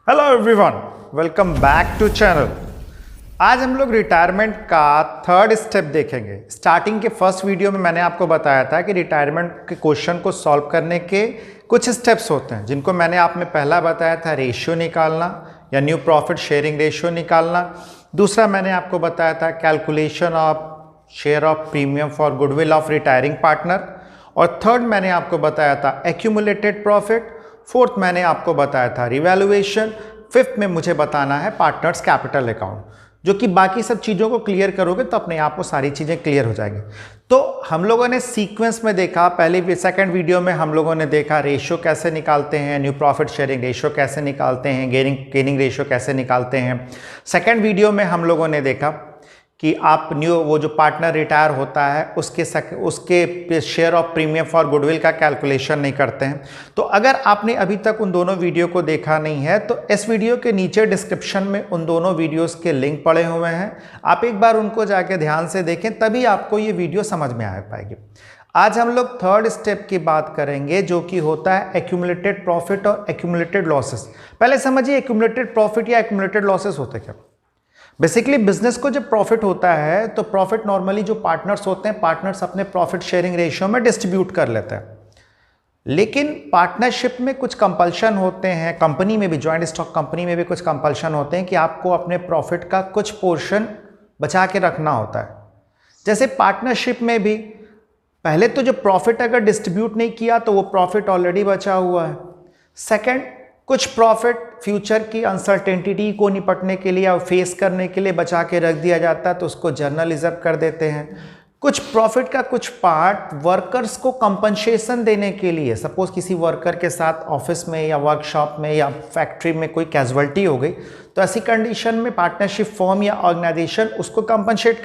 Hello everyone, welcome back to channel. आज हम लोग रिटायरमेंट का थर्ड स्टेप देखेंगे। स्टार्टिंग के फर्स्ट वीडियो में मैंने आपको बताया था कि रिटायरमेंट के क्वेश्चन को सॉल्व करने के कुछ स्टेप्स होते हैं, जिनको मैंने आप में पहला बताया था रेशियो निकालना या न्यू प्रॉफिट शेयरिंग रेशियो निकालना। दूसरा मैंने आपको बताया था calculation of share of premium for goodwill of retiring partner. और थर्ड मैंने आपको बताया था एक्यूमुलेटेड प्रॉफिट। फोर्थ मैंने आपको बताया था रिवैल्यूएशन। फिफ्थ में मुझे बताना है पार्टनर्स कैपिटल अकाउंट, जो कि बाकी सब चीज़ों को क्लियर करोगे तो अपने आप को सारी चीज़ें क्लियर हो जाएंगी। तो हम लोगों ने सीक्वेंस में देखा, पहले सेकंड वीडियो में हम लोगों ने देखा रेशियो कैसे निकालते हैं, न्यू प्रॉफिट शेयरिंग रेशियो कैसे निकालते हैं, गेनिंग रेशियो कैसे निकालते हैं। सेकंड वीडियो में हम लोगों ने देखा कि आप वो जो पार्टनर रिटायर होता है उसके share of premium for goodwill का कैलकुलेशन नहीं करते हैं। तो अगर आपने अभी तक उन दोनों वीडियो को देखा नहीं है तो इस वीडियो के नीचे डिस्क्रिप्शन में उन दोनों वीडियोस के लिंक पड़े हुए हैं, आप एक बार उनको जाके ध्यान से देखें, तभी आपको ये वीडियो समझ में आ पाएगी। आज हम लोग थर्ड स्टेप की बात करेंगे, जो कि होता है एक्यूमुलेटेड प्रॉफिट और एक्यूमुलेटेड लॉसेस। पहले समझिए एक्यूमुलेटेड प्रॉफिट या एक्यूमुलेटेड लॉसेस होते क्या। बेसिकली बिजनेस को जब प्रॉफिट होता है तो प्रॉफिट नॉर्मली जो पार्टनर्स होते हैं, पार्टनर्स अपने प्रॉफिट शेयरिंग रेशियो में डिस्ट्रीब्यूट कर लेते हैं। लेकिन पार्टनरशिप में कुछ कंपल्शन होते हैं, कंपनी में भी, जॉइंट स्टॉक कंपनी में भी कुछ कंपल्शन होते हैं कि आपको अपने प्रॉफिट का कुछ पोर्शन बचा के रखना होता है। जैसे पार्टनरशिप में भी पहले तो जो प्रॉफिट अगर डिस्ट्रीब्यूट नहीं किया तो वो प्रॉफिट ऑलरेडी बचा हुआ है। सेकेंड, कुछ प्रॉफिट फ्यूचर की अनसर्टेनिटी को निपटने के लिए और फेस करने के लिए बचा के रख दिया जाता है, तो उसको जर्नल रिजर्व कर देते हैं। कुछ प्रॉफिट का कुछ पार्ट वर्कर्स को कंपनसेशन देने के लिए, सपोज किसी वर्कर के साथ ऑफिस में या वर्कशॉप में या फैक्ट्री में कोई कैजुअलिटी हो गई, तो ऐसी कंडीशन में पार्टनरशिप फर्म या ऑर्गेनाइजेशन उसको कंपनसेट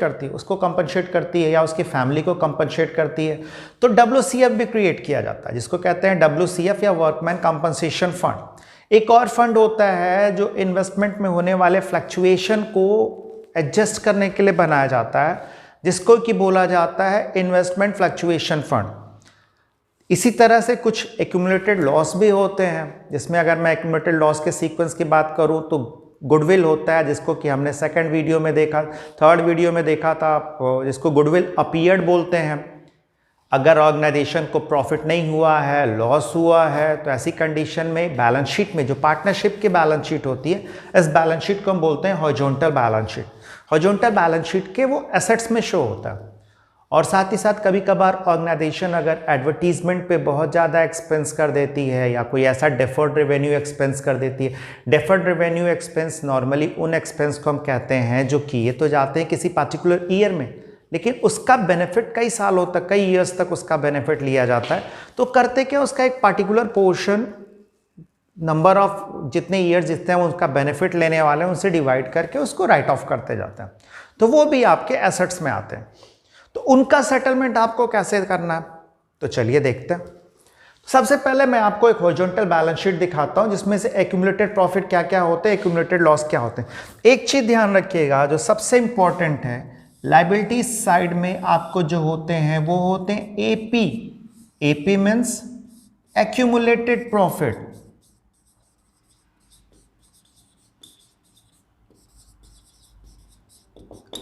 करती है या उसकी फैमिली को कंपनसेट करती है। तो WCF भी क्रिएट किया जाता है, जिसको कहते हैं WCF या वर्कमैन कंपनसेशन फंड। एक और फंड होता है जो इन्वेस्टमेंट में होने वाले फ्लक्चुएशन को एडजस्ट करने के लिए बनाया जाता है, जिसको कि बोला जाता है इन्वेस्टमेंट फ्लक्चुएशन फंड। इसी तरह से कुछ एक्यूमुलेटेड लॉस भी होते हैं, जिसमें अगर मैं एक्यूमुलेटेड लॉस के सीक्वेंस की बात करूं तो गुडविल होता है, जिसको कि हमने सेकंड वीडियो में देखा, थर्ड वीडियो में देखा था, जिसको गुडविल अपीयर्ड बोलते हैं। अगर ऑर्गेनाइजेशन को प्रॉफिट नहीं हुआ है, लॉस हुआ है, तो ऐसी कंडीशन में बैलेंस शीट में, जो पार्टनरशिप की बैलेंस शीट होती है, इस बैलेंस शीट को हम बोलते हैं horizontal balance sheet. Horizontal balance sheet के वो एसेट्स में शो होता है। और साथ ही साथ कभी कभार ऑर्गेनाइजेशन अगर एडवर्टीजमेंट पे बहुत ज़्यादा एक्सपेंस कर देती है या कोई ऐसा डेफर्ड रेवेन्यू एक्सपेंस कर देती है। डेफर्ड रेवेन्यू एक्सपेंस नॉर्मली उन एक्सपेंस को हम कहते हैं जो किए तो जाते हैं किसी पर्टिकुलर ईयर में, लेकिन उसका बेनिफिट कई सालों तक, कई ईयर्स तक उसका बेनिफिट लिया जाता है। तो करते क्या, उसका एक पर्टिकुलर पोर्शन, नंबर ऑफ जितने ईयर्स जितने हैं उसका बेनिफिट लेने वाले हैं उनसे डिवाइड करके उसको राइट ऑफ करते जाते हैं। तो वो भी आपके एसेट्स में आते हैं। तो उनका सेटलमेंट आपको कैसे करना है, तो चलिए देखते हैं। सबसे पहले मैं आपको एक हॉरिजॉन्टल बैलेंस शीट दिखाता हूं, जिसमें से एक्यूमुलेटेड प्रॉफिट क्या क्या होते हैं, एक्यूमुलेटेड लॉस क्या होते हैं। एक चीज ध्यान रखिएगा जो सबसे इंपॉर्टेंट है, लायबिलिटी साइड में आपको जो होते हैं वो होते हैं AP means accumulated profit.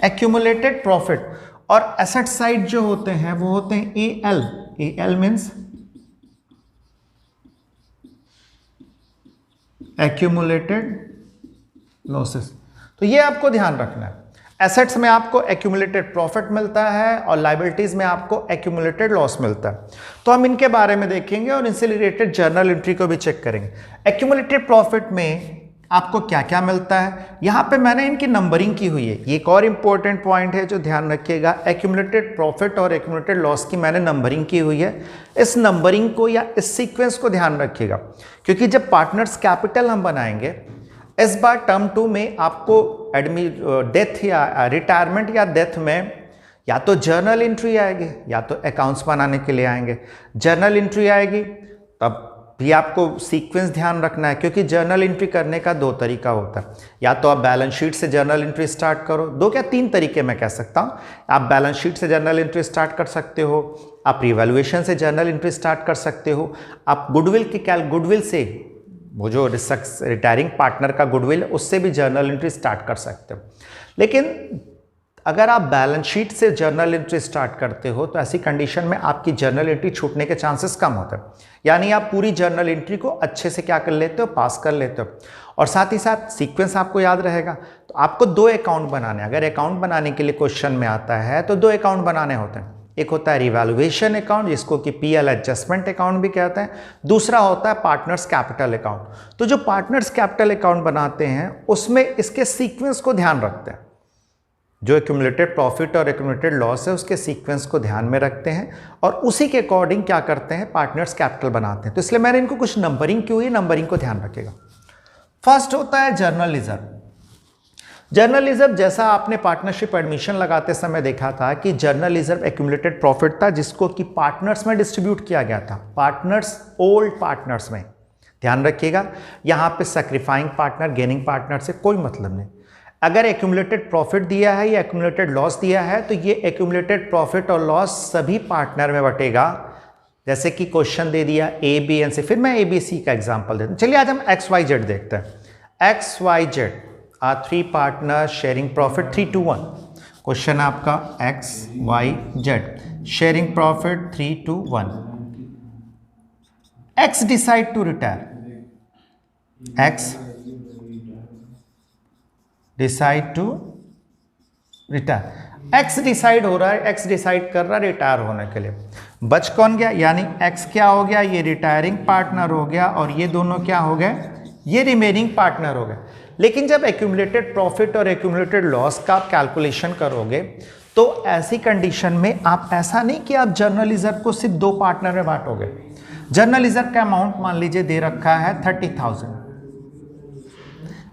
Accumulated profit. और एसेट साइड जो होते हैं वो होते हैं एल मीन्स एक्यूमुलेटेड लॉसेस। तो ये आपको ध्यान रखना है। एसेट्स में आपको एक्यूमुलेटेड प्रॉफिट मिलता है और लायबिलिटीज में आपको एक्यूमुलेटेड लॉस मिलता है। तो हम इनके बारे में देखेंगे और इनसे रिलेटेड जर्नल एंट्री को भी चेक करेंगे। एक्यूमुलेटेड प्रॉफिट में आपको क्या क्या मिलता है, यहां पे मैंने इनकी नंबरिंग की हुई है। ये एक और इंपॉर्टेंट पॉइंट है जो ध्यान रखिएगा, एक्यूमुलेटेड प्रॉफिट और एक्यूमुलेटेड लॉस की मैंने नंबरिंग की हुई है। इस नंबरिंग को या इस सीक्वेंस को ध्यान रखिएगा, क्योंकि जब पार्टनर्स कैपिटल हम बनाएंगे, इस बार टर्म 2 में आपको डेथ या रिटायरमेंट या डेथ में या तो जर्नल एंट्री आएगी या तो अकाउंट्स बनाने के लिए आएंगे। जर्नल एंट्री आएगी तब भी आपको सीक्वेंस ध्यान रखना है, क्योंकि जर्नल एंट्री करने का दो तरीका होता है। या तो आप बैलेंस शीट से जर्नल एंट्री स्टार्ट करो, दो क्या तीन तरीके मैं कह सकता हूँ। आप बैलेंस शीट से जर्नल एंट्री स्टार्ट कर सकते हो, आप रिवैल्यूएशन से जर्नल एंट्री स्टार्ट कर सकते हो, आप गुडविल से वो जो रिटायरिंग पार्टनर का गुडविल उससे भी जर्नल एंट्री स्टार्ट कर सकते हो। लेकिन अगर आप बैलेंस शीट से जर्नल एंट्री स्टार्ट करते हो तो ऐसी कंडीशन में आपकी जर्नल एंट्री छूटने के चांसेस कम होते हैं, यानी आप पूरी जर्नल एंट्री को अच्छे से क्या कर लेते हो, पास कर लेते हो। और साथ ही साथ सीक्वेंस आपको याद रहेगा। तो आपको 2 अकाउंट बनाने, अगर अकाउंट बनाने के लिए क्वेश्चन में आता है तो 2 अकाउंट बनाने होते हैं। एक होता है रिवैल्यूएशन अकाउंट जिसको कि पीएल एडजस्टमेंट अकाउंट भी कहते हैं, दूसरा होता है पार्टनर्स कैपिटल अकाउंट। तो जो पार्टनर्स कैपिटल अकाउंट बनाते हैं उसमें इसके सीक्वेंस को ध्यान रखते हैं, जो एक्यूमुलेटेड प्रॉफिट और एक्यूमुलेटेड लॉस है उसके सीक्वेंस को ध्यान में रखते हैं और उसी के अकॉर्डिंग क्या करते हैं, पार्टनर्स कैपिटल बनाते हैं। तो इसलिए मैंने इनको कुछ नंबरिंग की हुई है, नंबरिंग को ध्यान रखिएगा। फर्स्ट होता है जर्नल रिजर्व। जर्नल रिजर्व जैसा आपने पार्टनरशिप एडमिशन लगाते समय देखा था कि जर्नल रिजर्व एक्यूमुलेटेड प्रॉफिट था जिसको कि पार्टनर्स में डिस्ट्रीब्यूट किया गया था, पार्टनर्स ओल्ड पार्टनर्स में। ध्यान रखिएगा यहाँ पे सैक्रिफाइंग पार्टनर गेनिंग पार्टनर से कोई मतलब नहीं। अगर एक्यूमुलेटेड प्रॉफिट दिया है या एक्यूमुलेटेड लॉस दिया है तो ये एक्यूमुलेटेड प्रॉफिट और लॉस सभी पार्टनर में बटेगा। जैसे कि क्वेश्चन दे दिया ए बी एन से, फिर मैं ए बी सी का एग्जांपल देता हूँ। चलिए आज हम एक्स वाई जेड देखते हैं। X Y Z are 3 partner sharing profit 3 to 1। Question आपका X Y Z sharing profit 3 to 1। X decide to retire, X decide to retire. X decide हो रहा है, एक्स डिसाइड कर रहा है रिटायर होने के लिए। बच कौन गया, यानी एक्स क्या हो गया, ये रिटायरिंग पार्टनर हो गया और ये दोनों क्या हो गए, ये रिमेनिंग पार्टनर हो गए। लेकिन जब एक्यूमुलेटेड प्रॉफिट और एक्यूमुलेटेड लॉस का आप कैलकुलेशन करोगे तो ऐसी कंडीशन में आप ऐसा नहीं कि आप जर्नल रिजर्व को सिर्फ 2 पार्टनर में बांटोगे। जर्नल रिजर्व का अमाउंट मान लीजिए दे रखा है 30,000,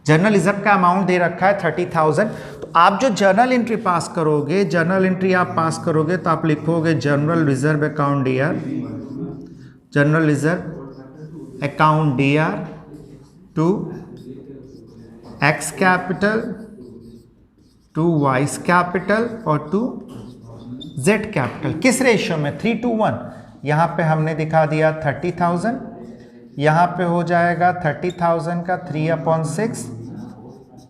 जर्नल रिजर्व का अमाउंट दे रखा है 30,000। तो आप जो जर्नल एंट्री पास करोगे, जर्नल एंट्री आप पास करोगे तो आप लिखोगे general reserve account DR, general reserve account DR to X capital to vice capital और टू जेड कैपिटल। किस रेशियो में, 3 to 1। यहाँ पे हमने दिखा दिया 30,000, यहाँ पे हो जाएगा 30,000 का 3/6,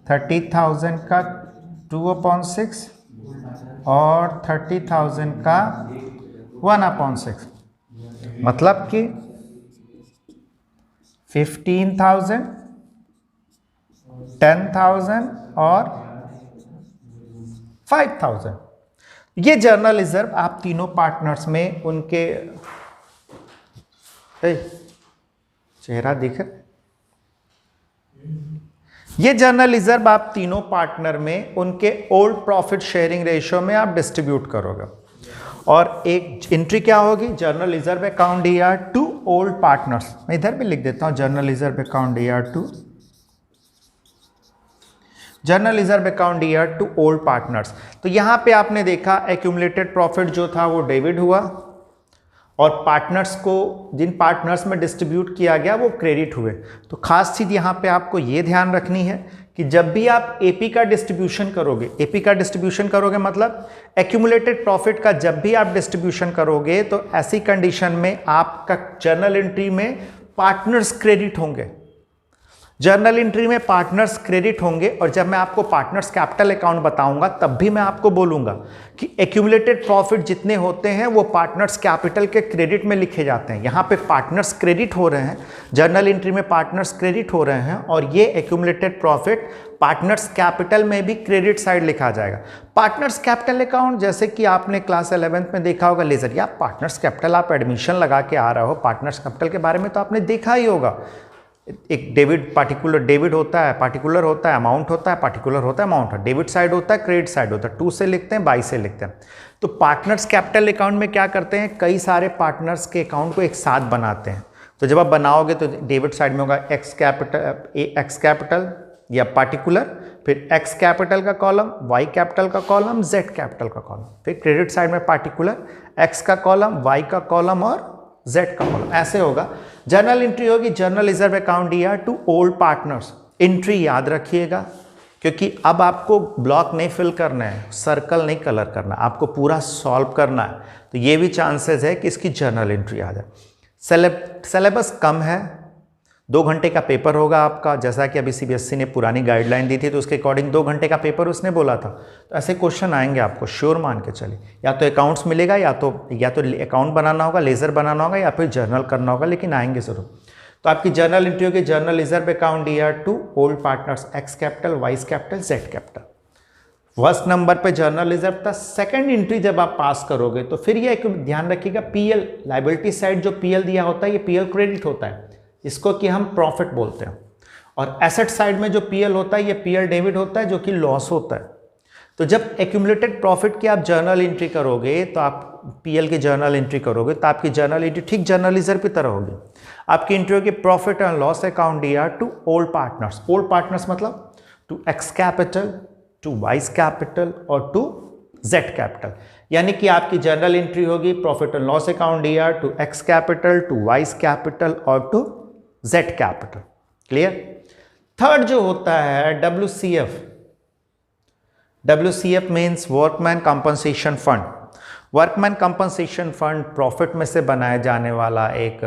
30,000 का 2/6 और 30,000 का 1/6। मतलब कि 15,000, 10,000 और 5,000। ये जर्नल रिजर्व आप तीनों पार्टनर्स में उनके चेहरा दिख, ये जर्नल रिजर्व आप तीनों पार्टनर में उनके ओल्ड प्रॉफिट शेयरिंग रेशियो में आप डिस्ट्रीब्यूट करोगे। और एक एंट्री क्या होगी, journal reserve account DR to old partners. मैं इधर भी लिख देता हूं journal reserve account DR to, journal reserve account DR to old partners. तो यहां पे आपने देखा एक्यूमुलेटेड प्रॉफिट जो था वो डेबिट हुआ और पार्टनर्स को, जिन पार्टनर्स में डिस्ट्रीब्यूट किया गया वो क्रेडिट हुए। तो खास चीज़ यहाँ पे आपको ये ध्यान रखनी है कि जब भी आप एपी का डिस्ट्रीब्यूशन करोगे, एपी का डिस्ट्रीब्यूशन करोगे मतलब एक्यूमुलेटेड प्रॉफिट का जब भी आप डिस्ट्रीब्यूशन करोगे तो ऐसी कंडीशन में आपका जर्नल एंट्री में पार्टनर्स क्रेडिट होंगे, जर्नल एंट्री में पार्टनर्स क्रेडिट होंगे। और जब मैं आपको पार्टनर्स कैपिटल अकाउंट बताऊंगा तब भी मैं आपको बोलूंगा कि एक्यूमुलेटेड प्रॉफिट जितने होते हैं वो पार्टनर्स कैपिटल के क्रेडिट में लिखे जाते हैं। यहाँ पे पार्टनर्स क्रेडिट हो रहे हैं, जर्नल एंट्री में पार्टनर्स क्रेडिट हो रहे हैं और ये एक्यूमुलेटेड प्रॉफिट पार्टनर्स कैपिटल में भी क्रेडिट साइड लिखा जाएगा। पार्टनर्स कैपिटल अकाउंट जैसे कि आपने क्लास 11th में देखा होगा लेजर, या पार्टनर्स कैपिटल आप एडमिशन लगा के आ रहे हो, पार्टनर्स कैपिटल के बारे में तो आपने देखा ही होगा। एक डेबिट पार्टिकुलर डेबिट होता है, पार्टिकुलर होता है, अमाउंट होता है, पार्टिकुलर होता है, अमाउंट है, डेबिट साइड होता है, क्रेडिट साइड होता है, 2 से लिखते हैं, 22 से लिखते हैं। तो पार्टनर्स कैपिटल अकाउंट में क्या करते हैं, कई सारे पार्टनर्स के अकाउंट को एक साथ बनाते हैं। तो जब आप बनाओगे तो डेबिट साइड में होगा एक्स कैपिटल या पार्टिकुलर, फिर एक्स कैपिटल का कॉलम, वाई कैपिटल का कॉलम, जेड कैपिटल का कॉलम, फिर क्रेडिट साइड में पार्टिकुलर, एक्स का कॉलम, वाई का कॉलम और जेड का कॉलम, ऐसे होगा। जर्नल एंट्री होगी journal reserve account DR to old partners. Entry याद रखिएगा क्योंकि अब आपको ब्लॉक नहीं फिल करना है, सर्कल नहीं कलर करना, आपको पूरा सॉल्व करना है। तो ये भी चांसेस है कि इसकी जर्नल एंट्री आ जाए। सिलेबस कम है 2 घंटे का पेपर होगा आपका, जैसा कि अभी सीबीएसई ने पुरानी गाइडलाइन दी थी तो उसके अकॉर्डिंग 2 घंटे का पेपर उसने बोला था। तो ऐसे क्वेश्चन आएंगे आपको, श्योर मान के चलिए। या तो अकाउंट्स मिलेगा, या तो अकाउंट बनाना होगा, लेजर बनाना होगा, या फिर जर्नल करना होगा, लेकिन आएंगे जरूर। तो आपकी जर्नल एंट्री होगी, journal reserve account year to old partners X capital, Y capital, Z capital. First number पे जर्नल रिजर्व था। सेकंड एंट्री जब आप पास करोगे तो फिर ये एक ध्यान रखिएगा, पीएल लायबिलिटी साइड जो पीएल दिया होता है ये पीएल क्रेडिट होता है, इसको कि हम प्रॉफिट बोलते हैं। और एसेट साइड में जो पीएल होता है ये पीएल डेबिट होता है, जो कि लॉस होता है। तो जब एक्यूमुलेटेड प्रॉफिट की आप जर्नल एंट्री करोगे, तो आप पीएल की जर्नल एंट्री करोगे तो आपकी जर्नल एंट्री ठीक जर्नल रिजर्व की तरह होगी। आपकी एंट्री होगी profit and loss account year to old partners. Old partners मतलब to X capital, to vice capital और टू जेड कैपिटल। यानी कि आपकी जर्नल एंट्री होगी profit and loss account year to X capital, to vice capital और to Z capital. Clear. Third जो होता है WCF। WCF means workman compensation fund. Workman compensation fund profit में से बनाया जाने वाला एक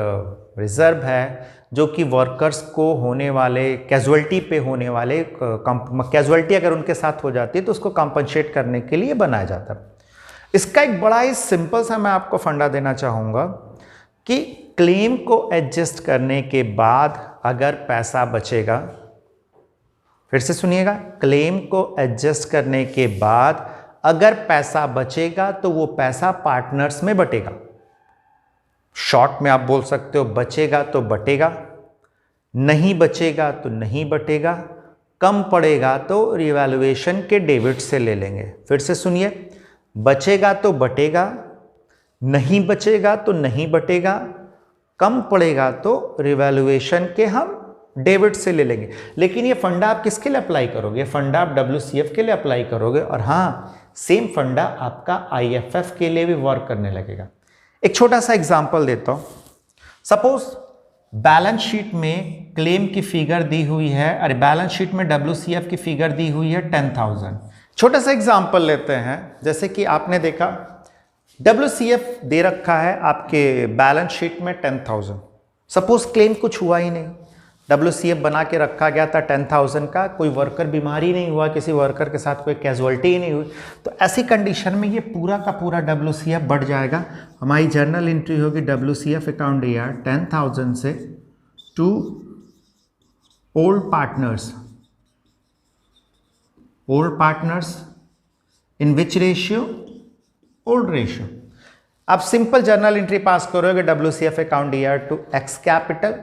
रिजर्व है, जो कि वर्कर्स को होने वाले कैजुअलिटी पे होने वाले कैजुअलिटी अगर उनके साथ हो जाती है तो उसको कंपनसेट करने के लिए बनाया जाता है। इसका एक बड़ा ही सिंपल सा मैं आपको फंडा देना चाहूँगा कि क्लेम को एडजस्ट करने के बाद अगर पैसा बचेगा, फिर से सुनिएगा, क्लेम को एडजस्ट करने के बाद अगर पैसा बचेगा तो वो पैसा पार्टनर्स में बटेगा। शॉर्ट में आप बोल सकते हो बचेगा तो बटेगा, नहीं बचेगा तो नहीं बटेगा, कम पड़ेगा तो रिवैल्यूएशन के डेबिट से ले लेंगे। फिर से सुनिए, बचेगा तो बटेगा, नहीं बचेगा तो नहीं बटेगा, कम पड़ेगा तो रिवैल्यूएशन के हम डेबिट से ले लेंगे। लेकिन ये फंडा आप किसके लिए अप्लाई करोगे? फंडा आप WCF के लिए अप्लाई करोगे, और हाँ सेम फंडा आपका IFF के लिए भी वर्क करने लगेगा। एक छोटा सा एग्जांपल देता हूं। सपोज बैलेंस शीट में क्लेम की फिगर दी हुई है, अरे बैलेंस शीट में WCF की फिगर दी हुई है 10,000। छोटा सा एग्जांपल लेते हैं, जैसे कि आपने देखा WCF दे रखा है आपके बैलेंस शीट में 10,000। सपोज क्लेम कुछ हुआ ही नहीं, WCF बना के रखा गया था 10,000 का, कोई वर्कर बीमार ही नहीं हुआ, किसी वर्कर के साथ कोई कैजुअलिटी ही नहीं हुई, तो ऐसी कंडीशन में ये पूरा का पूरा WCF बढ़ जाएगा। हमारी जर्नल एंट्री होगी WCF अकाउंट ईयर 10,000 से to old partners. Old partners in which ratio? Old ratio. आप सिंपल जर्नल एंट्री पास करोगे WCF account year to X capital,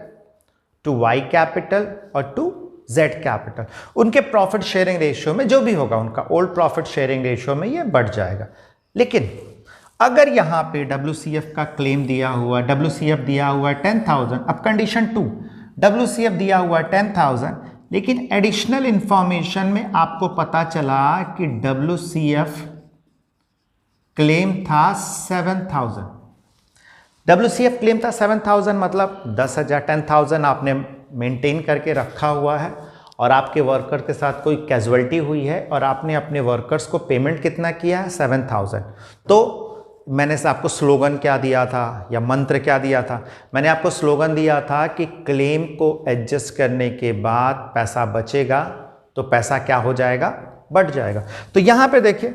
to Y capital और टू जेड कैपिटल। उनके profit sharing ratio में जो भी होगा उनका ओल्ड प्रॉफिट शेयरिंग रेशियो में ये बढ़ जाएगा। लेकिन अगर यहाँ पे WCF का क्लेम दिया हुआ, WCF दिया हुआ है 10,000, अब कंडीशन 2, WCF दिया हुआ है 10,000, लेकिन एडिशनल इंफॉर्मेशन में आपको पता चला कि WCF क्लेम था 7,000। WCF क्लेम था 7,000 मतलब 10,000, 10,000 आपने मेंटेन करके रखा हुआ है, और आपके वर्कर के साथ कोई कैजुअलिटी हुई है और आपने अपने वर्कर्स को पेमेंट कितना किया है? 7,000। तो मैंने से आपको स्लोगन क्या दिया था या मंत्र क्या दिया था? मैंने आपको स्लोगन दिया था कि क्लेम को एडजस्ट करने के बाद पैसा बचेगा तो पैसा क्या हो जाएगा? बढ़ जाएगा। तो यहाँ पे देखिए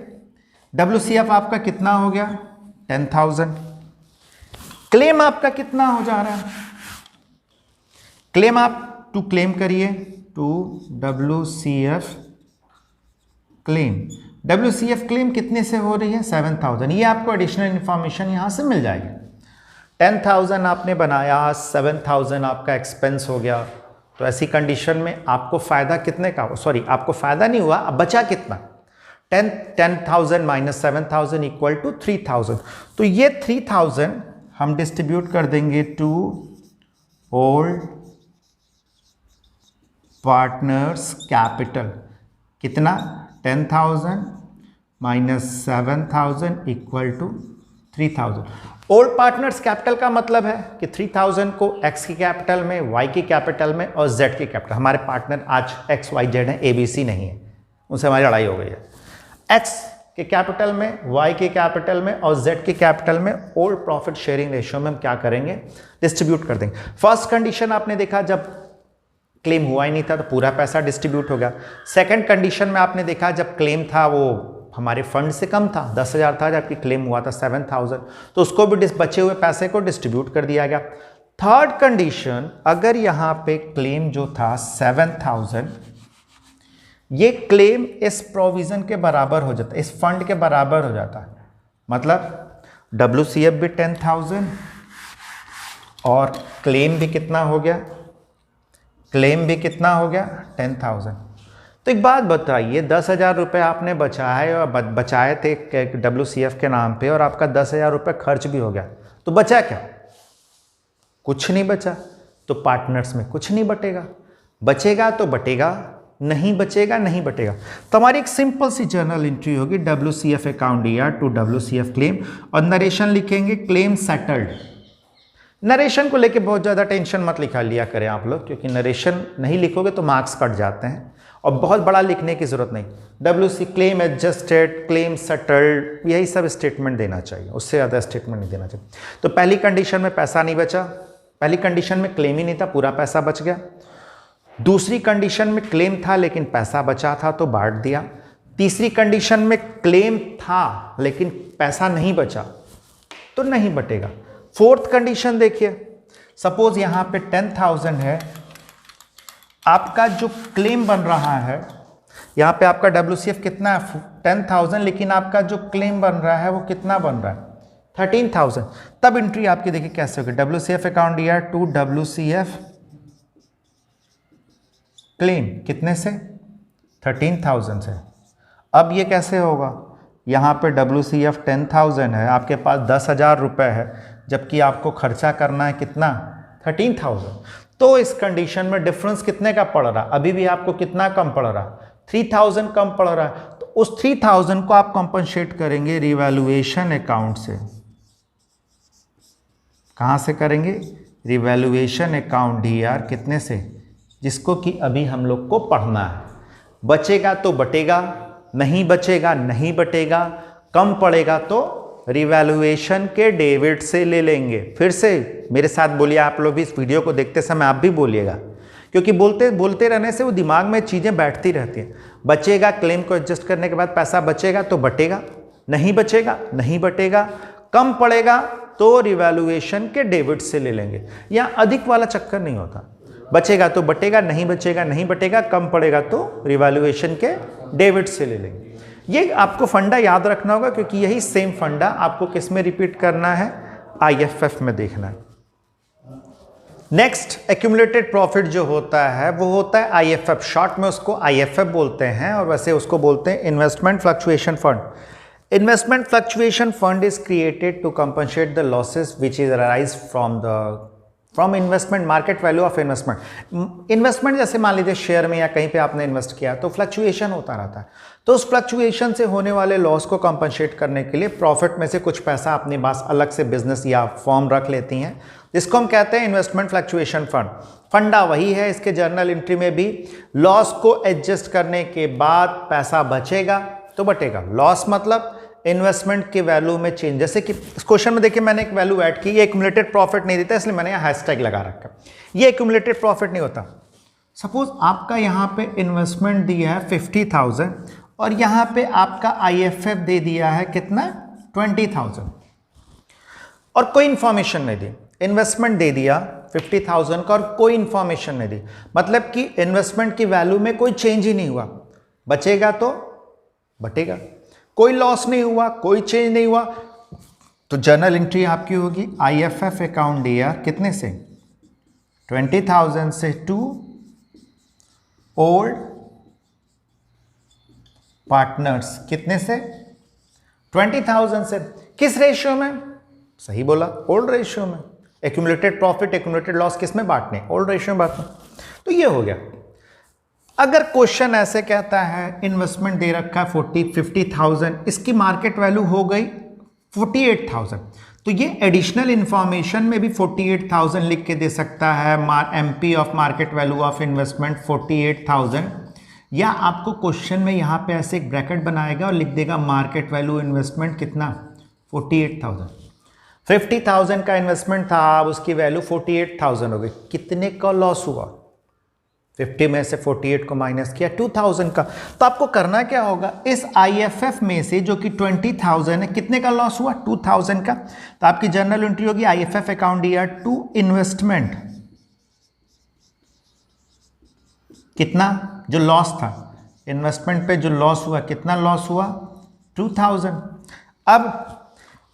WCF आपका कितना हो गया? 10,000। क्लेम आपका कितना हो जा रहा है? क्लेम आप टू क्लेम करिए, टू WCF क्लेम। WCF क्लेम कितने से हो रही है? 7,000। ये आपको एडिशनल इंफॉर्मेशन यहां से मिल जाएगी। 10,000 आपने बनाया, 7,000 आपका एक्सपेंस हो गया, तो ऐसी कंडीशन में आपको फायदा कितने का? सॉरी, आपको फायदा नहीं हुआ, अब बचा कितना? 10,000 माइनस 7,000 इक्वल टू 3,000। तो ये 3,000 हम डिस्ट्रीब्यूट कर देंगे टू ओल्ड पार्टनर्स कैपिटल। कितना? 10,000 minus 7,000 equal to 3,000। Old partners capital का मतलब है कि 3,000 को एक्स की कैपिटल में, वाई की कैपिटल में और जेड की कैपिटल। हमारे पार्टनर आज एक्स वाई जेड है, ABC नहीं है, उनसे हमारी लड़ाई हो गई है। एक्स के कैपिटल में, वाई के कैपिटल में और जेड के कैपिटल में ओल्ड प्रॉफिट शेयरिंग रेशियो में हम क्या करेंगे? डिस्ट्रीब्यूट कर देंगे। फर्स्ट कंडीशन आपने देखा, जब क्लेम हुआ ही नहीं था तो पूरा पैसा डिस्ट्रीब्यूट हो गया। सेकंड कंडीशन में आपने देखा जब क्लेम था वो हमारे फंड से कम था, 10,000 था, जबकि क्लेम हुआ था 7,000, तो उसको भी बचे हुए पैसे को डिस्ट्रीब्यूट कर दिया गया। थर्ड कंडीशन, अगर यहाँ पे क्लेम जो था 7,000, ये क्लेम इस प्रोविजन के बराबर हो जाता है, इस फंड के बराबर हो जाता है, मतलब WCF भी 10,000 और क्लेम भी कितना हो गया, क्लेम भी कितना हो गया 10,000। तो एक बात बताइए, 10,000 रुपये आपने बचाए और बचाए थे WCF के नाम पे और आपका 10,000 रुपये खर्च भी हो गया, तो बचा क्या? कुछ नहीं बचा। तो पार्टनर्स में कुछ नहीं बटेगा, बचेगा तो बटेगा, नहीं बचेगा नहीं बटेगा। तो हमारी एक सिंपल सी जर्नल एंट्री होगी WCF account ER to WCF claim, और नरेशन लिखेंगे क्लेम सेटल्ड। नरेशन को लेके बहुत ज़्यादा टेंशन मत लिया करें आप लोग, क्योंकि नरेशन नहीं लिखोगे तो मार्क्स कट जाते हैं और बहुत बड़ा लिखने की ज़रूरत नहीं। WC claim adjusted, claim settled, यही सब स्टेटमेंट देना चाहिए, उससे ज़्यादा स्टेटमेंट नहीं देना चाहिए। तो पहली कंडीशन में पैसा नहीं बचा, पहली कंडीशन में क्लेम ही नहीं था, पूरा पैसा बच गया। दूसरी कंडीशन में क्लेम था लेकिन पैसा बचा था तो बांट दिया। तीसरी कंडीशन में क्लेम था लेकिन पैसा नहीं बचा तो नहीं बटेगा। फोर्थ कंडीशन देखिए, सपोज यहां पे 10,000 है, आपका जो क्लेम बन रहा है, यहां पे आपका WCF कितना है 10,000, लेकिन आपका जो क्लेम बन रहा है वो कितना बन रहा है 13,000। तब एंट्री आपकी देखिए कैसे होगी, WCF account ER to WCF claim कितने से 13,000 से। अब ये कैसे होगा, यहाँ पे WCF 10,000 है, आपके पास 10,000 रुपये है, जबकि आपको खर्चा करना है कितना 13,000। तो इस कंडीशन में डिफरेंस कितने का पड़ रहा, अभी भी आपको कितना कम पड़ रहा, 3,000 कम पड़ रहा है। तो उस 3,000 को आप कंपनसेट करेंगे रिवैल्यूएशन अकाउंट से। कहाँ से करेंगे, रिवैल्यूएशन अकाउंट ER कितने से, जिसको कि अभी हम लोग को पढ़ना है। बचेगा तो बटेगा, नहीं बचेगा नहीं बटेगा, कम पड़ेगा तो रिवैल्यूएशन के डेबिट से ले लेंगे। फिर से मेरे साथ बोलिए, आप लोग भी इस वीडियो को देखते समय आप भी बोलिएगा, क्योंकि बोलते रहने से वो दिमाग में चीज़ें बैठती रहती हैं। बचेगा, क्लेम को एडजस्ट करने के बाद पैसा बचेगा तो बटेगा, नहीं बचेगा नहीं बटेगा, कम पड़ेगा तो रिवैल्यूएशन के डेबिट से ले लेंगे। यहाँ अधिक वाला चक्कर नहीं होता, बचेगा तो बटेगा, नहीं बचेगा नहीं बटेगा, कम पड़ेगा तो रिवैल्यूएशन के डेबिट से ले लेंगे। ये आपको फंडा याद रखना होगा, क्योंकि यही सेम फंडा आपको किस में रिपीट करना है, IFF में देखना है। नेक्स्ट, एक्यूमुलेटेड प्रॉफिट जो होता है वो होता है IFF, शॉर्ट में उसको IFF बोलते हैं, और वैसे उसको बोलते हैं investment fluctuation fund. Investment fluctuation fund is created to compensate the losses which is arise from investment, market value of investment. Investment जैसे मान लीजिए शेयर में या कहीं पे आपने इन्वेस्ट किया तो फ्लक्चुएशन होता रहता है, तो उस फ्लक्चुएशन से होने वाले लॉस को कंपनसेट करने के लिए प्रॉफिट में से कुछ पैसा अपने पास अलग से बिजनेस या फॉर्म रख लेती हैं, जिसको हम कहते हैं इन्वेस्टमेंट फ्लक्चुएशन फंड। फंडा वही है, इसके जर्नल एंट्री में भी लॉस को एडजस्ट करने के बाद पैसा बचेगा तो बटेगा। लॉस मतलब इन्वेस्टमेंट के वैल्यू में चेंज, जैसे कि इस क्वेश्चन में देखिए मैंने एक वैल्यू ऐड की, ये एक्यूमुलेटेड प्रॉफिट नहीं देता इसलिए मैंने यहाँ हैशटैग लगा रखा, ये एक्यूमुलेटेड प्रॉफिट नहीं होता। सपोज आपका यहाँ पे इन्वेस्टमेंट दिया है 50,000 और यहाँ पे आपका IFF दे दिया है कितना 20,000 और कोई इंफॉर्मेशन नहीं दी। इन्वेस्टमेंट दे दिया 50,000 का और कोई इंफॉर्मेशन नहीं दी, मतलब कि इन्वेस्टमेंट की वैल्यू में कोई चेंज ही नहीं हुआ, बचेगा तो बटेगा, कोई लॉस नहीं हुआ, कोई चेंज नहीं हुआ, तो जर्नल एंट्री आपकी होगी IFF अकाउंट ER कितने से 20,000 से टू ओल्ड पार्टनर्स, कितने से 20,000 से, किस रेशियो में, सही बोला ओल्ड रेशियो में। एक्यूमुलेटेड प्रॉफिट एक्यूमुलेटेड लॉस किस में बांटने, ओल्ड रेशियो में बांटने। तो ये हो गया। अगर क्वेश्चन ऐसे कहता है इन्वेस्टमेंट दे रखा है 50,000, इसकी मार्केट वैल्यू हो गई 48,000, तो ये एडिशनल इंफॉर्मेशन में भी 48,000 लिख के दे सकता है, MP of market value of investment 48,000, या आपको क्वेश्चन में यहाँ पे ऐसे एक ब्रैकेट बनाएगा और लिख देगा मार्केट वैल्यू इन्वेस्टमेंट कितना 48,000। 50,000 का इन्वेस्टमेंट था, अब उसकी वैल्यू 48,000 हो गई, कितने का लॉस हुआ 50 में से 48 को माइनस किया 2000 का। तो आपको करना क्या होगा, इस IFF में से जो कि 20,000 है, कितने का लॉस हुआ, 2000 का। तो आपकी जर्नल एंट्री होगी IFF account year to investment, कितना जो लॉस था इन्वेस्टमेंट पे, जो लॉस हुआ, कितना लॉस हुआ 2000। अब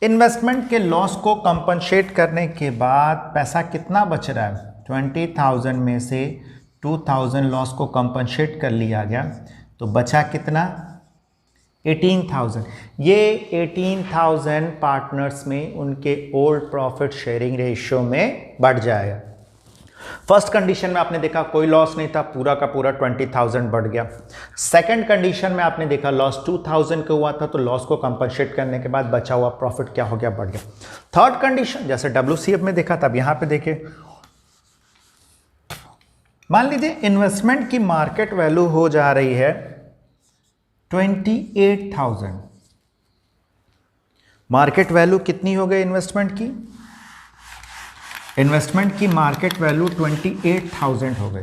इन्वेस्टमेंट के लॉस को कंपनसेट करने के बाद पैसा कितना बच रहा है, 20,000 में से 2000 लॉस को कंपनसेट कर लिया गया, तो बचा कितना 18,000। ये 18,000 पार्टनर्स में उनके ओल्ड प्रॉफिट शेयरिंग रेशियो में बढ़ जाएगा। फर्स्ट कंडीशन में आपने देखा कोई लॉस नहीं था, पूरा का पूरा 20,000 बढ़ गया। सेकंड कंडीशन में आपने देखा लॉस 2000 का हुआ था, तो लॉस को कंपनसेट करने के बाद बचा हुआ प्रॉफिट क्या हो गया, बढ़ गया। थर्ड कंडीशन जैसे WCF में देखा था, अब यहां पे देखिए, मान लीजिए इन्वेस्टमेंट की मार्केट वैल्यू हो जा रही है 28,000। मार्केट वैल्यू कितनी हो गई इन्वेस्टमेंट की, इन्वेस्टमेंट की मार्केट वैल्यू 28,000 हो गई।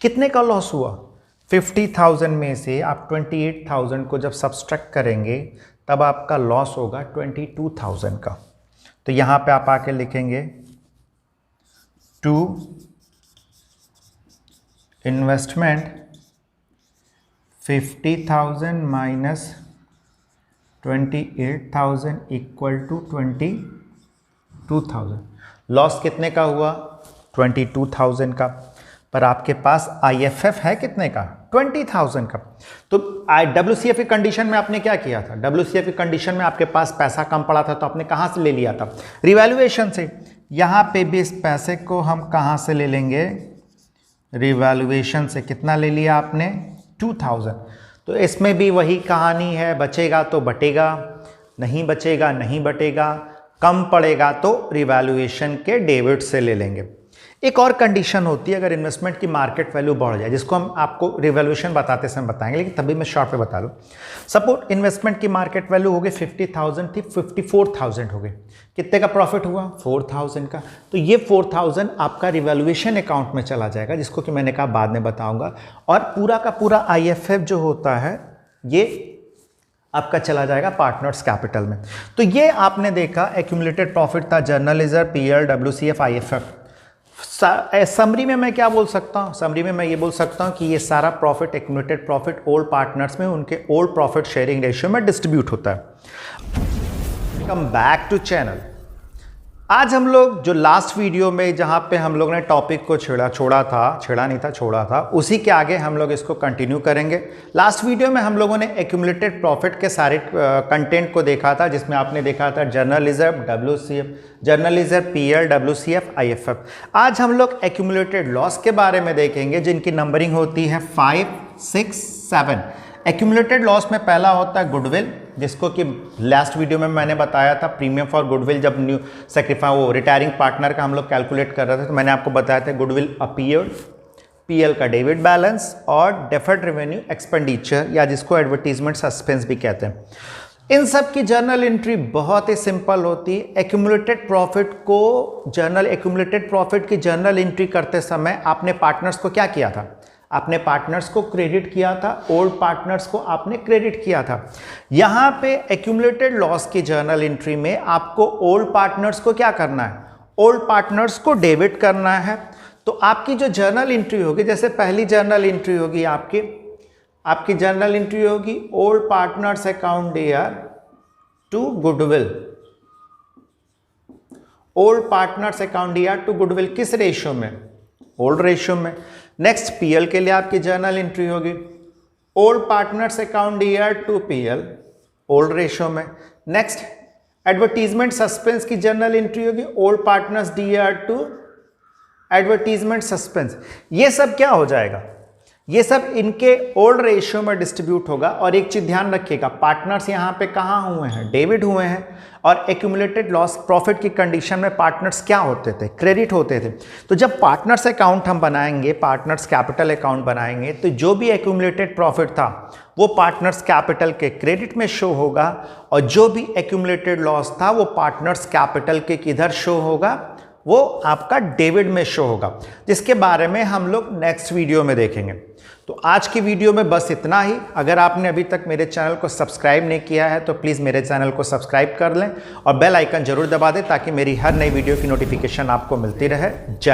कितने का लॉस हुआ, 50,000 में से आप 28,000 को जब सब्सट्रैक्ट करेंगे तब आपका लॉस होगा 22,000 का। तो यहां पे आप आके लिखेंगे to investment 50,000 minus 28,000 equal to 22,000। Loss कितने का हुआ 22,000 का, पर आपके पास IFF है कितने का 20,000 का। तो WCF की कंडीशन में आपने क्या किया था, WCF की कंडीशन में आपके पास पैसा कम पड़ा था, तो आपने कहां से ले लिया था, रिवैल्यूएशन से। यहां पे भी इस पैसे को हम कहां से ले लेंगे, रिवैल्यूएशन से। कितना ले लिया आपने 2000। तो इसमें भी वही कहानी है, बचेगा तो बटेगा, नहीं बचेगा नहीं बटेगा, कम पड़ेगा तो रिवैल्यूएशन के डेबिट से ले लेंगे। एक और कंडीशन होती है अगर इन्वेस्टमेंट की मार्केट वैल्यू बढ़ जाए, जिसको हम आपको रिवैल्यूएशन बताते समय बताएंगे, लेकिन तभी मैं शॉर्ट पे बता लूँ। सपोज इन्वेस्टमेंट की मार्केट वैल्यू हो गई 50,000 थी, 54,000 हो गई, कितने का प्रॉफिट हुआ 4,000 का। तो ये 4,000 आपका रिवैल्यूएशन अकाउंट में चला जाएगा, जिसको कि मैंने कहा बाद में बताऊंगा। और पूरा का पूरा IFF जो होता है ये आपका चला जाएगा पार्टनर्स कैपिटल में। तो ये आपने देखा एक्यूमुलेटेड प्रॉफिट था, journal reserve, PL, WCF, IFF। Summary में मैं क्या बोल सकता हूँ, समरी में मैं ये बोल सकता हूँ कि ये सारा profit accumulated profit old partners में उनके ओल्ड प्रॉफिट शेयरिंग रेशियो में डिस्ट्रीब्यूट होता है। Welcome back to channel. आज हम लोग जो लास्ट वीडियो में जहाँ पे हम लोग ने टॉपिक को छोड़ा था, उसी के आगे हम लोग इसको कंटिन्यू करेंगे। लास्ट वीडियो में हम लोगों ने एक्यूमुलेटेड प्रॉफिट के सारे कंटेंट को देखा था, जिसमें आपने देखा था journal reserve, WCF, journal reserve, PL, WCF, IFF। आज हम लोग एक्यूमुलेटेड लॉस के बारे में देखेंगे, जिनकी नंबरिंग होती है 5, 6, 7। एक्यूमुलेटेड लॉस में पहला होता है गुडविल, जिसको कि लास्ट वीडियो में मैंने बताया था प्रीमियम फॉर गुडविल, जब न्यू सेक्रीफाई वो रिटायरिंग पार्टनर का हम लोग कैलकुलेट कर रहे थे, तो मैंने आपको बताया था गुडविल अपीयर्ड, PL का डेबिट बैलेंस और डेफर्ड रेवेन्यू एक्सपेंडिचर, या जिसको एडवर्टीजमेंट सस्पेंस भी कहते हैं। इन सब की जर्नल एंट्री बहुत ही सिंपल होती है। एक्यूमुलेटेड प्रॉफिट की जर्नल एंट्री करते समय आपने पार्टनर्स को क्या किया था, आपने पार्टनर्स को क्रेडिट किया था, ओल्ड पार्टनर्स को आपने क्रेडिट किया था। यहां पे एक्यूमुलेटेड लॉस की जर्नल एंट्री में आपको ओल्ड पार्टनर्स को क्या करना है, ओल्ड पार्टनर्स को डेबिट करना है। तो आपकी जो जर्नल एंट्री होगी, जैसे पहली जर्नल एंट्री होगी आपकी जर्नल एंट्री होगी old partners account year to goodwill, old partners account year to goodwill, किस रेशियो में, ओल्ड रेशियो में। नेक्स्ट PL के लिए आपकी जर्नल एंट्री होगी old partners account year to PL, old ratio में। नेक्स्ट एडवर्टीजमेंट सस्पेंस की जर्नल एंट्री होगी old partners DER to advertisement suspense. ये सब क्या हो जाएगा, ये सब इनके ओल्ड रेशियो में डिस्ट्रीब्यूट होगा। और एक चीज ध्यान रखिएगा, पार्टनर्स यहाँ पे कहाँ हुए हैं, डेबिट हुए हैं। और एक्यूमुलेटेड लॉस प्रॉफिट की कंडीशन में पार्टनर्स क्या होते थे, क्रेडिट होते थे। तो जब पार्टनर्स अकाउंट हम बनाएंगे, पार्टनर्स कैपिटल अकाउंट बनाएंगे, तो जो भी एक्यूमुलेटेड प्रॉफिट था वो पार्टनर्स कैपिटल के क्रेडिट में शो होगा, और जो भी एक्यूमुलेटेड लॉस था वो पार्टनर्स कैपिटल के किधर शो होगा, वो आपका डेविड में शो होगा, जिसके बारे में हम लोग नेक्स्ट वीडियो में देखेंगे। तो आज की वीडियो में बस इतना ही। अगर आपने अभी तक मेरे चैनल को सब्सक्राइब नहीं किया है तो प्लीज़ मेरे चैनल को सब्सक्राइब कर लें और बेल आइकन जरूर दबा दें ताकि मेरी हर नई वीडियो की नोटिफिकेशन आपको मिलती रहे। जय